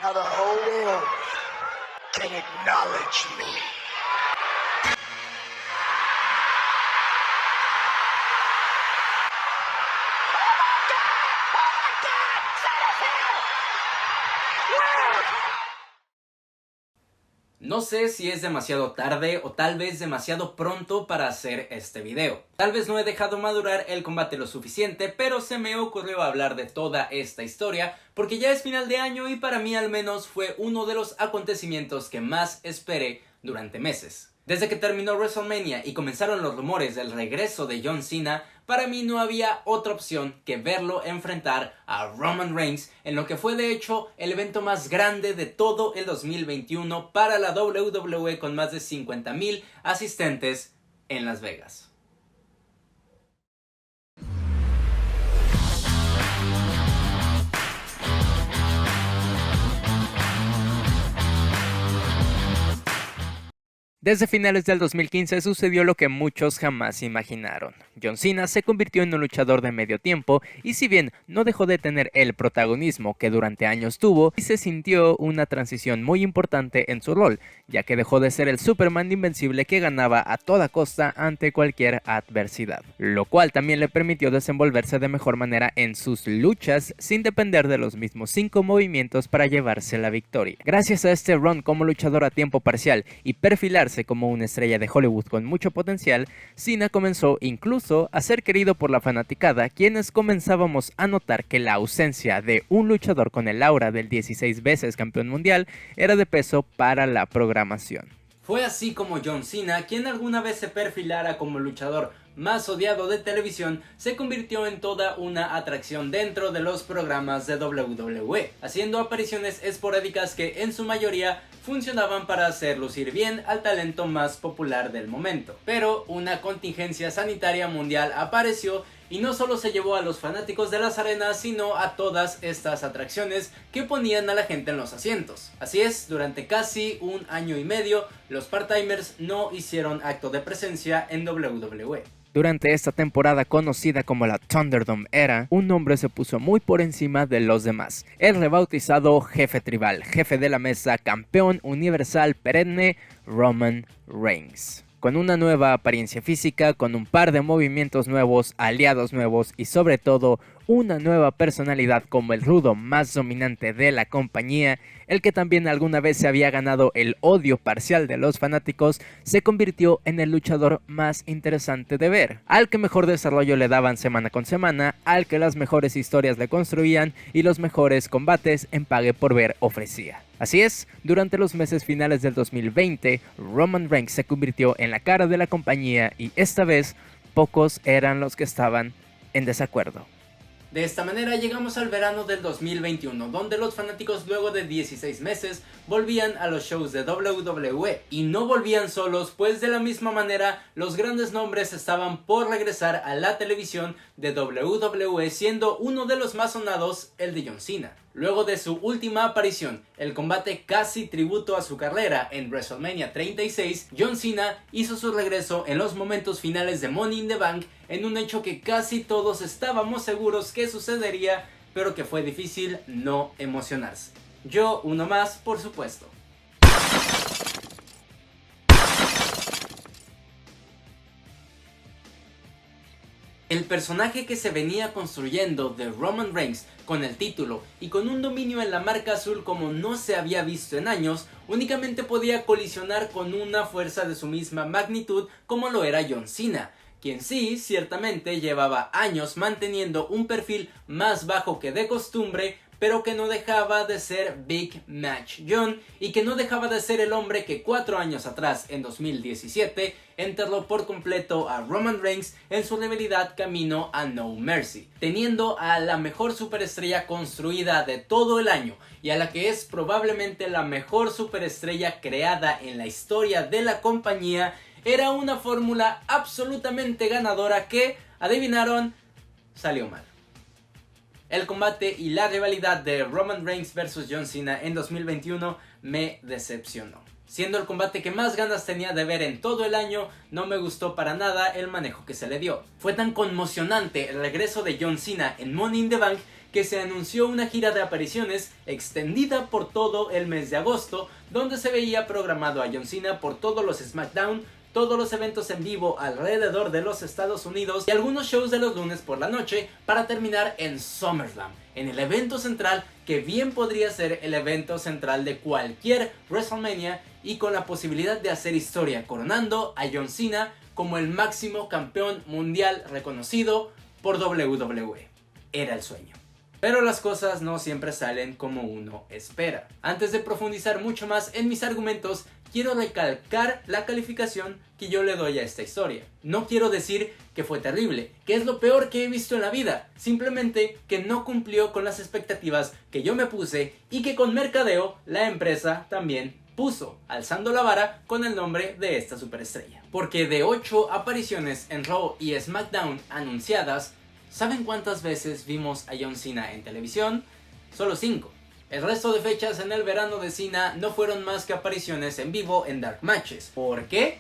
how the whole world can acknowledge me. No sé si es demasiado tarde o tal vez demasiado pronto para hacer este video. Tal vez no he dejado madurar el combate lo suficiente, pero se me ocurrió hablar de toda esta historia porque ya es final de año y para mí al menos fue uno de los acontecimientos que más esperé durante meses. Desde que terminó WrestleMania y comenzaron los rumores del regreso de John Cena, para mí no había otra opción que verlo enfrentar a Roman Reigns en lo que fue de hecho el evento más grande de todo el 2021 para la WWE con más de 50,000 asistentes en Las Vegas. Desde finales del 2015 sucedió lo que muchos jamás imaginaron. John Cena se convirtió en un luchador de medio tiempo y si bien no dejó de tener el protagonismo que durante años tuvo, se sintió una transición muy importante en su rol, ya que dejó de ser el Superman invencible que ganaba a toda costa ante cualquier adversidad, lo cual también le permitió desenvolverse de mejor manera en sus luchas sin depender de los mismos 5 movimientos para llevarse la victoria. Gracias a este run como luchador a tiempo parcial y perfilarse como una estrella de Hollywood con mucho potencial, Cena comenzó incluso a ser querido por la fanaticada, quienes comenzábamos a notar que la ausencia de un luchador con el aura del 16 veces campeón mundial era de peso para la programación. Fue así como John Cena, quien alguna vez se perfilara como luchador más odiado de televisión, se convirtió en toda una atracción dentro de los programas de WWE, haciendo apariciones esporádicas que en su mayoría funcionaban para hacer lucir bien al talento más popular del momento. Pero una contingencia sanitaria mundial apareció y no solo se llevó a los fanáticos de las arenas, sino a todas estas atracciones que ponían a la gente en los asientos. Así es, durante casi un año y medio, los part-timers no hicieron acto de presencia en WWE. Durante esta temporada conocida como la Thunderdome Era, un nombre se puso muy por encima de los demás. El rebautizado jefe tribal, jefe de la mesa, campeón universal perenne, Roman Reigns. Con una nueva apariencia física, con un par de movimientos nuevos, aliados nuevos y sobre todo una nueva personalidad como el rudo más dominante de la compañía, el que también alguna vez se había ganado el odio parcial de los fanáticos, se convirtió en el luchador más interesante de ver, al que mejor desarrollo le daban semana con semana, al que las mejores historias le construían y los mejores combates en pague por ver ofrecía. Así es, durante los meses finales del 2020, Roman Reigns se convirtió en la cara de la compañía y esta vez pocos eran los que estaban en desacuerdo. De esta manera llegamos al verano del 2021, donde los fanáticos luego de 16 meses volvían a los shows de WWE y no volvían solos, pues de la misma manera los grandes nombres estaban por regresar a la televisión de WWE, siendo uno de los más sonados el de John Cena. Luego de su última aparición, el combate casi tributo a su carrera en WrestleMania 36, John Cena hizo su regreso en los momentos finales de Money in the Bank en un hecho que casi todos estábamos seguros que sucedería, pero que fue difícil no emocionarse. Yo uno más, por supuesto. El personaje que se venía construyendo de Roman Reigns con el título y con un dominio en la marca azul como no se había visto en años, únicamente podía colisionar con una fuerza de su misma magnitud como lo era John Cena, quien sí, ciertamente llevaba años manteniendo un perfil más bajo que de costumbre, pero que no dejaba de ser Big Match John y que no dejaba de ser el hombre que 4 años atrás, en 2017, enterró por completo a Roman Reigns en su rivalidad camino a No Mercy, teniendo a la mejor superestrella construida de todo el año y a la que es probablemente la mejor superestrella creada en la historia de la compañía. Era una fórmula absolutamente ganadora que, adivinaron, salió mal. El combate y la rivalidad de Roman Reigns vs John Cena en 2021 me decepcionó. Siendo el combate que más ganas tenía de ver en todo el año, no me gustó para nada el manejo que se le dio. Fue tan conmocionante el regreso de John Cena en Money in the Bank que se anunció una gira de apariciones extendida por todo el mes de agosto, donde se veía programado a John Cena por todos los SmackDown, todos los eventos en vivo alrededor de los Estados Unidos y algunos shows de los lunes por la noche para terminar en SummerSlam, en el evento central que bien podría ser el evento central de cualquier WrestleMania y con la posibilidad de hacer historia coronando a John Cena como el máximo campeón mundial reconocido por WWE. Era el sueño. Pero las cosas no siempre salen como uno espera. Antes de profundizar mucho más en mis argumentos, quiero recalcar la calificación que yo le doy a esta historia. No quiero decir que fue terrible, que es lo peor que he visto en la vida, simplemente que no cumplió con las expectativas que yo me puse y que con mercadeo la empresa también puso, alzando la vara con el nombre de esta superestrella. Porque de 8 apariciones en Raw y SmackDown anunciadas, ¿saben cuántas veces vimos a John Cena en televisión? Solo 5. El resto de fechas en el verano de Cena no fueron más que apariciones en vivo en Dark Matches. ¿Por qué?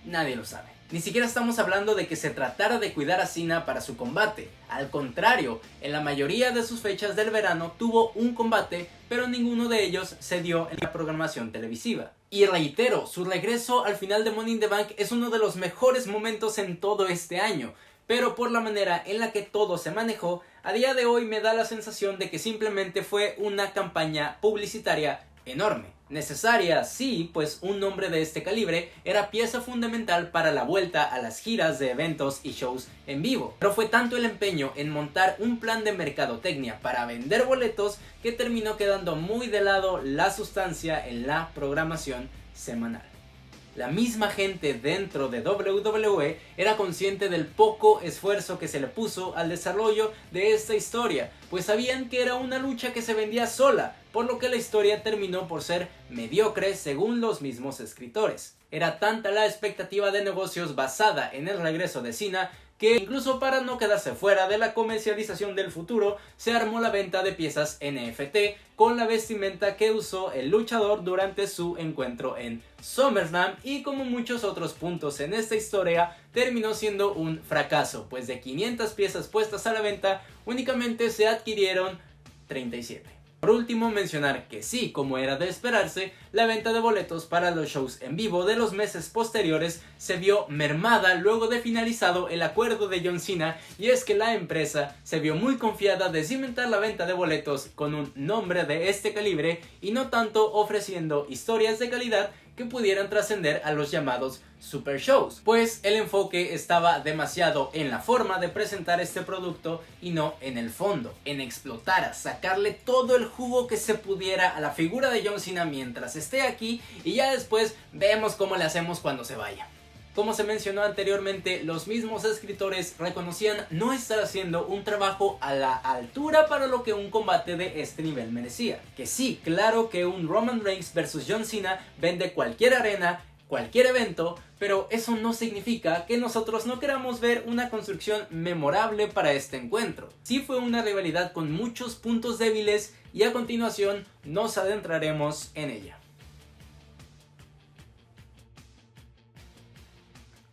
Nadie lo sabe. Ni siquiera estamos hablando de que se tratara de cuidar a Cena para su combate. Al contrario, en la mayoría de sus fechas del verano tuvo un combate, pero ninguno de ellos se dio en la programación televisiva. Y reitero, su regreso al final de Money in the Bank es uno de los mejores momentos en todo este año. Pero por la manera en la que todo se manejó, a día de hoy me da la sensación de que simplemente fue una campaña publicitaria enorme. Necesaria, sí, pues un nombre de este calibre era pieza fundamental para la vuelta a las giras de eventos y shows en vivo. Pero fue tanto el empeño en montar un plan de mercadotecnia para vender boletos que terminó quedando muy de lado la sustancia en la programación semanal. La misma gente dentro de WWE era consciente del poco esfuerzo que se le puso al desarrollo de esta historia, pues sabían que era una lucha que se vendía sola, por lo que la historia terminó por ser mediocre según los mismos escritores. Era tanta la expectativa de negocios basada en el regreso de Cena que incluso para no quedarse fuera de la comercialización del futuro, se armó la venta de piezas NFT con la vestimenta que usó el luchador durante su encuentro en SummerSlam, y como muchos otros puntos en esta historia, terminó siendo un fracaso, pues de 500 piezas puestas a la venta, únicamente se adquirieron 37. Por último, mencionar que sí, como era de esperarse, la venta de boletos para los shows en vivo de los meses posteriores se vio mermada luego de finalizado el acuerdo de John Cena, y es que la empresa se vio muy confiada de cimentar la venta de boletos con un nombre de este calibre y no tanto ofreciendo historias de calidad que pudieran trascender a los llamados super shows, pues el enfoque estaba demasiado en la forma de presentar este producto y no en el fondo, en explotar, sacarle todo el jugo que se pudiera a la figura de John Cena mientras esté aquí, y ya después vemos cómo le hacemos cuando se vaya. Como se mencionó anteriormente, los mismos escritores reconocían no estar haciendo un trabajo a la altura para lo que un combate de este nivel merecía. Que sí, claro que un Roman Reigns vs John Cena vende cualquier arena, cualquier evento, pero eso no significa que nosotros no queramos ver una construcción memorable para este encuentro. Sí fue una rivalidad con muchos puntos débiles y a continuación nos adentraremos en ella.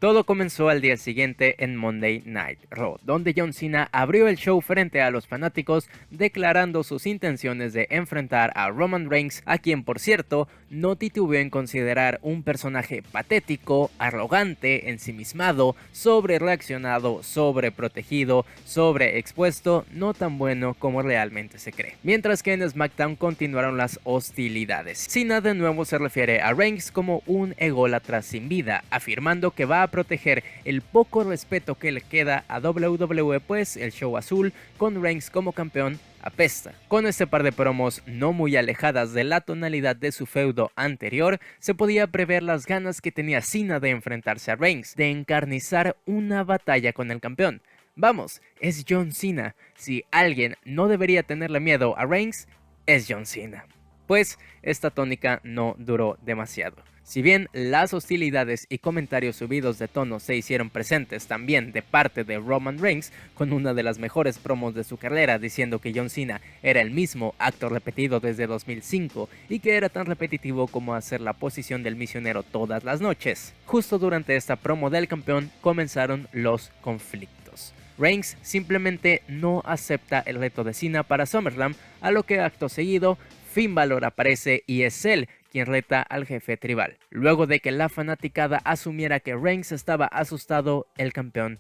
Todo comenzó al día siguiente en Monday Night Raw, donde John Cena abrió el show frente a los fanáticos declarando sus intenciones de enfrentar a Roman Reigns, a quien por cierto no titubeó en considerar un personaje patético, arrogante, ensimismado, sobrereaccionado, sobreprotegido, sobreexpuesto, no tan bueno como realmente se cree. Mientras que en SmackDown continuaron las hostilidades. Cena de nuevo se refiere a Reigns como un ególatra sin vida, afirmando que va a proteger el poco respeto que le queda a WWE, pues el show azul con Reigns como campeón apesta. Con este par de promos no muy alejadas de la tonalidad de su feudo anterior, se podía prever las ganas que tenía Cena de enfrentarse a Reigns, de encarnizar una batalla con el campeón. Vamos, es John Cena. Si alguien no debería tenerle miedo a Reigns, es John Cena. Pues esta tónica no duró demasiado. Si bien las hostilidades y comentarios subidos de tono se hicieron presentes también de parte de Roman Reigns, con una de las mejores promos de su carrera diciendo que John Cena era el mismo acto repetido desde 2005 y que era tan repetitivo como hacer la posición del misionero todas las noches, justo durante esta promo del campeón comenzaron los conflictos. Reigns simplemente no acepta el reto de Cena para SummerSlam, a lo que acto seguido Finn Balor aparece y es él quien reta al jefe tribal. Luego de que la fanaticada asumiera que Reigns estaba asustado, el campeón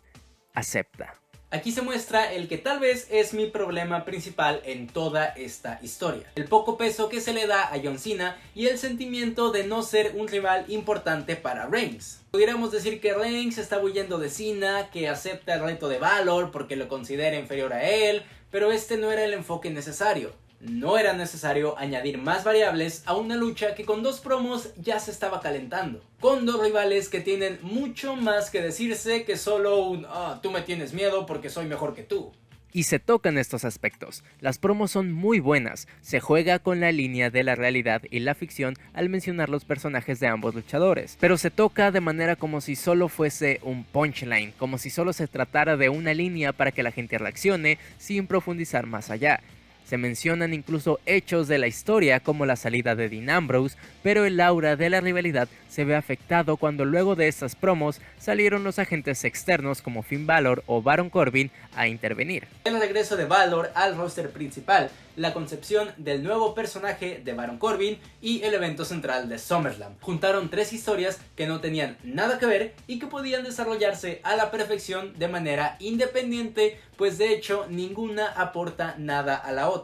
acepta. Aquí se muestra el que tal vez es mi problema principal en toda esta historia. El poco peso que se le da a John Cena y el sentimiento de no ser un rival importante para Reigns. Pudiéramos decir que Reigns está huyendo de Cena, que acepta el reto de Balor porque lo considera inferior a él, pero este no era el enfoque necesario. No era necesario añadir más variables a una lucha que con 2 promos ya se estaba calentando. Con 2 rivales que tienen mucho más que decirse que solo un tú me tienes miedo porque soy mejor que tú. Y se tocan estos aspectos. Las promos son muy buenas, se juega con la línea de la realidad y la ficción al mencionar los personajes de ambos luchadores, pero se toca de manera como si solo fuese un punchline, como si solo se tratara de una línea para que la gente reaccione sin profundizar más allá. Se mencionan incluso hechos de la historia como la salida de Dean Ambrose, pero el aura de la rivalidad se ve afectado cuando luego de estas promos salieron los agentes externos como Finn Balor o Baron Corbin a intervenir. El regreso de Balor al roster principal, la concepción del nuevo personaje de Baron Corbin y el evento central de SummerSlam. Juntaron 3 historias que no tenían nada que ver y que podían desarrollarse a la perfección de manera independiente, pues de hecho ninguna aporta nada a la otra.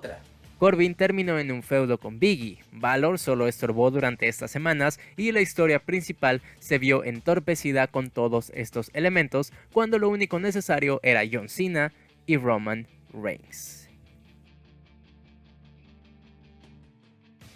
Corbin terminó en un feudo con Biggie, Balor solo estorbó durante estas semanas y la historia principal se vio entorpecida con todos estos elementos cuando lo único necesario era John Cena y Roman Reigns.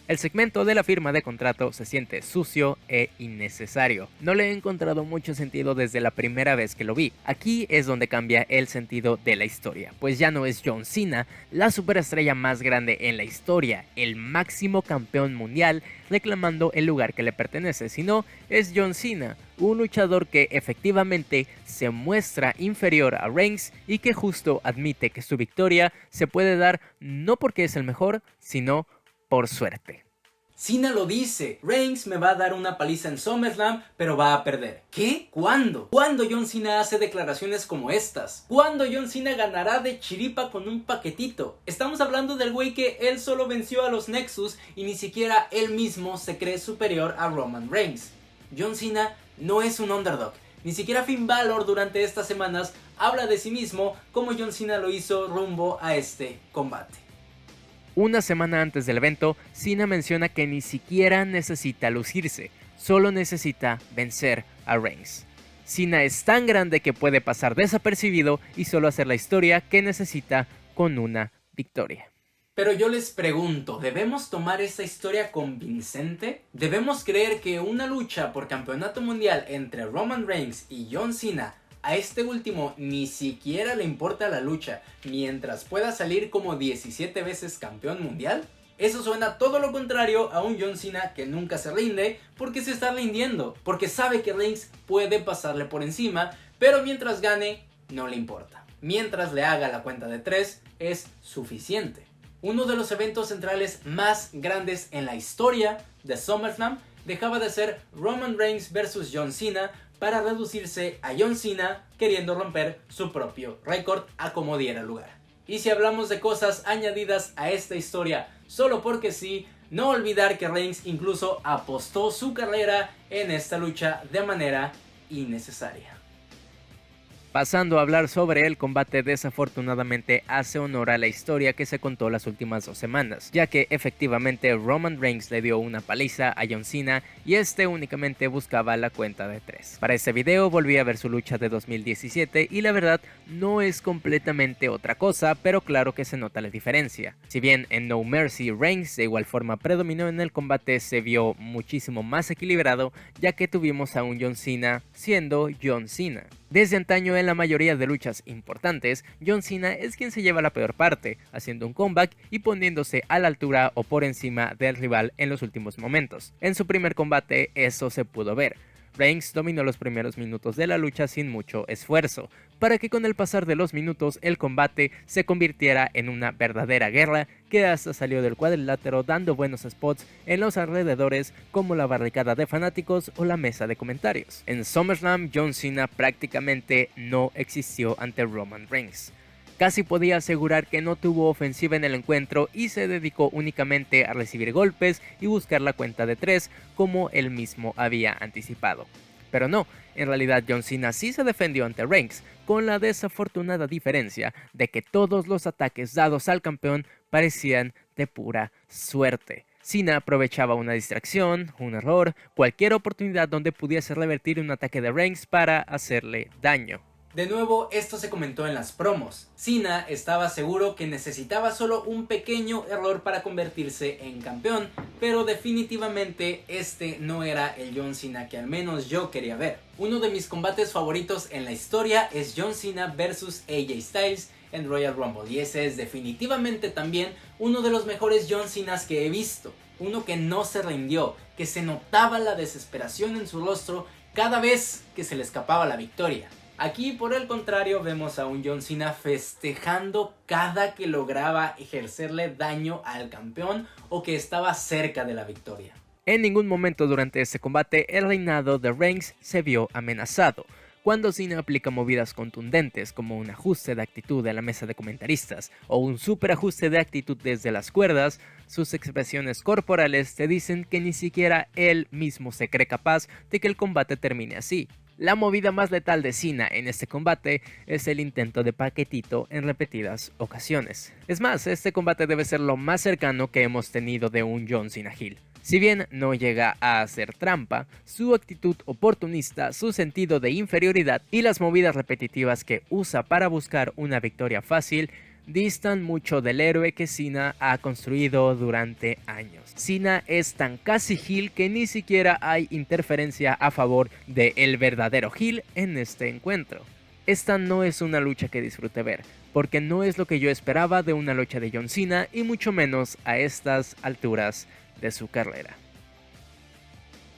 El segmento de la firma de contrato se siente sucio e innecesario. No le he encontrado mucho sentido desde la primera vez que lo vi. Aquí es donde cambia el sentido de la historia, pues ya no es John Cena, la superestrella más grande en la historia, el máximo campeón mundial, reclamando el lugar que le pertenece, sino es John Cena, un luchador que efectivamente se muestra inferior a Reigns y que justo admite que su victoria se puede dar no porque es el mejor, sino por suerte. Cena lo dice, Reigns me va a dar una paliza en SummerSlam, pero va a perder. ¿Qué? ¿Cuándo? ¿Cuándo John Cena hace declaraciones como estas? ¿Cuándo John Cena ganará de chiripa con un paquetito? Estamos hablando del güey que él solo venció a los Nexus y ni siquiera él mismo se cree superior a Roman Reigns. John Cena no es un underdog. Ni siquiera Finn Balor durante estas semanas habla de sí mismo como John Cena lo hizo rumbo a este combate. Una semana antes del evento, Cena menciona que ni siquiera necesita lucirse, solo necesita vencer a Reigns. Cena es tan grande que puede pasar desapercibido y solo hacer la historia que necesita con una victoria. Pero yo les pregunto, ¿debemos tomar esta historia convincente? ¿Debemos creer que una lucha por campeonato mundial entre Roman Reigns y John Cena, a este último ni siquiera le importa la lucha mientras pueda salir como 17 veces campeón mundial? Eso suena todo lo contrario a un John Cena que nunca se rinde porque se está rindiendo, porque sabe que Reigns puede pasarle por encima, pero mientras gane no le importa. Mientras le haga la cuenta de 3 es suficiente. Uno de los eventos centrales más grandes en la historia de SummerSlam dejaba de ser Roman Reigns vs John Cena para reducirse a John Cena queriendo romper su propio récord a como diera lugar. Y si hablamos de cosas añadidas a esta historia solo porque sí, no olvidar que Reigns incluso apostó su carrera en esta lucha de manera innecesaria. Pasando a hablar sobre el combate, desafortunadamente hace honor a la historia que se contó las últimas 2 semanas, ya que efectivamente Roman Reigns le dio una paliza a John Cena y este únicamente buscaba la cuenta de 3. Para este video volví a ver su lucha de 2017 y la verdad no es completamente otra cosa, pero claro que se nota la diferencia. Si bien en No Mercy Reigns de igual forma predominó en el combate, se vio muchísimo más equilibrado, ya que tuvimos a un John Cena siendo John Cena. Desde antaño en la mayoría de luchas importantes, John Cena es quien se lleva la peor parte, haciendo un comeback y poniéndose a la altura o por encima del rival en los últimos momentos. En su primer combate eso se pudo ver. Reigns dominó los primeros minutos de la lucha sin mucho esfuerzo, para que con el pasar de los minutos el combate se convirtiera en una verdadera guerra que hasta salió del cuadrilátero dando buenos spots en los alrededores como la barricada de fanáticos o la mesa de comentarios. En SummerSlam, John Cena prácticamente no existió ante Roman Reigns. Casi podía asegurar que no tuvo ofensiva en el encuentro y se dedicó únicamente a recibir golpes y buscar la cuenta de 3 como él mismo había anticipado. Pero no, en realidad John Cena sí se defendió ante Reigns, con la desafortunada diferencia de que todos los ataques dados al campeón parecían de pura suerte. Cena aprovechaba una distracción, un error, cualquier oportunidad donde pudiese revertir un ataque de Reigns para hacerle daño. De nuevo, esto se comentó en las promos. Cena estaba seguro que necesitaba solo un pequeño error para convertirse en campeón, pero definitivamente este no era el John Cena que al menos yo quería ver. Uno de mis combates favoritos en la historia es John Cena vs AJ Styles en Royal Rumble, y ese es definitivamente también uno de los mejores John Cenas que he visto. Uno que no se rindió, que se notaba la desesperación en su rostro cada vez que se le escapaba la victoria. Aquí, por el contrario, vemos a un John Cena festejando cada que lograba ejercerle daño al campeón o que estaba cerca de la victoria. En ningún momento durante este combate el reinado de Reigns se vio amenazado. Cuando Cena aplica movidas contundentes como un ajuste de actitud de la mesa de comentaristas o un super ajuste de actitud desde las cuerdas, sus expresiones corporales te dicen que ni siquiera él mismo se cree capaz de que el combate termine así. La movida más letal de Cena en este combate es el intento de paquetito en repetidas ocasiones. Es más, este combate debe ser lo más cercano que hemos tenido de un John Cena heel. Si bien no llega a hacer trampa, su actitud oportunista, su sentido de inferioridad y las movidas repetitivas que usa para buscar una victoria fácil distan mucho del héroe que Cena ha construido durante años. Cena es tan casi heel que ni siquiera hay interferencia a favor de el verdadero heel en este encuentro. Esta no es una lucha que disfrute ver, porque no es lo que yo esperaba de una lucha de John Cena y mucho menos a estas alturas de su carrera.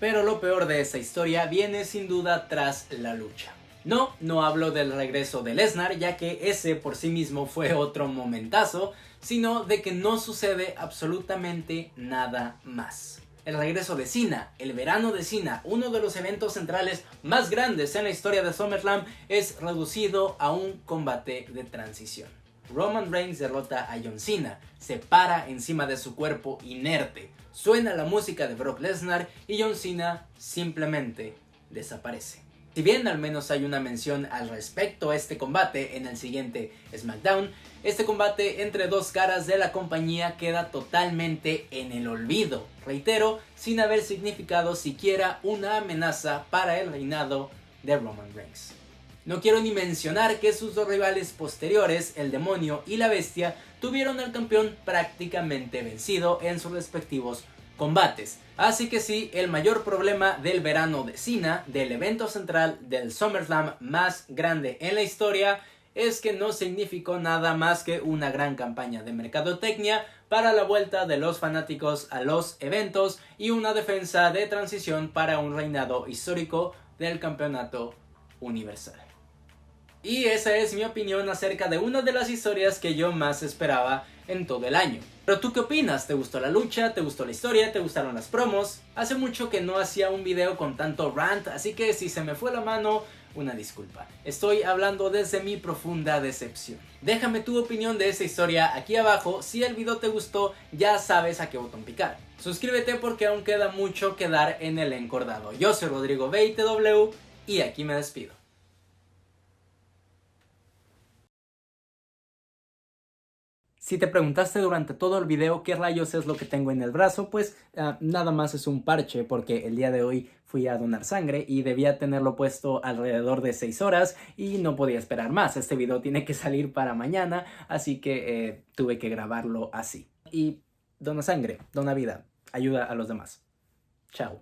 Pero lo peor de esta historia viene sin duda tras la lucha. No hablo del regreso de Lesnar, ya que ese por sí mismo fue otro momentazo, sino de que no sucede absolutamente nada más. El regreso de Cena, el verano de Cena, uno de los eventos centrales más grandes en la historia de SummerSlam, es reducido a un combate de transición. Roman Reigns derrota a John Cena, se para encima de su cuerpo inerte, suena la música de Brock Lesnar y John Cena simplemente desaparece. Si bien al menos hay una mención al respecto a este combate en el siguiente SmackDown, este combate entre dos caras de la compañía queda totalmente en el olvido, reitero, sin haber significado siquiera una amenaza para el reinado de Roman Reigns. No quiero ni mencionar que sus dos rivales posteriores, el Demonio y la Bestia, tuvieron al campeón prácticamente vencido en sus respectivos combates. Así que sí, el mayor problema del verano de Cena, del evento central del SummerSlam más grande en la historia, es que no significó nada más que una gran campaña de mercadotecnia para la vuelta de los fanáticos a los eventos y una defensa de transición para un reinado histórico del campeonato universal. Y esa es mi opinión acerca de una de las historias que yo más esperaba en todo el año. Pero ¿tú qué opinas? ¿Te gustó la lucha? ¿Te gustó la historia? ¿Te gustaron las promos? Hace mucho que no hacía un video con tanto rant, así que si se me fue la mano, una disculpa. Estoy hablando desde mi profunda decepción. Déjame tu opinión de esta historia aquí abajo. Si el video te gustó, ya sabes a qué botón picar. Suscríbete porque aún queda mucho que dar en el encordado. Yo soy Rodrigo BITW y aquí me despido. Si te preguntaste durante todo el video qué rayos es lo que tengo en el brazo, pues nada más es un parche, porque el día de hoy fui a donar sangre y debía tenerlo puesto alrededor de 6 horas y no podía esperar más. Este video tiene que salir para mañana, así que tuve que grabarlo así. Y dona sangre, dona vida, ayuda a los demás. Chao.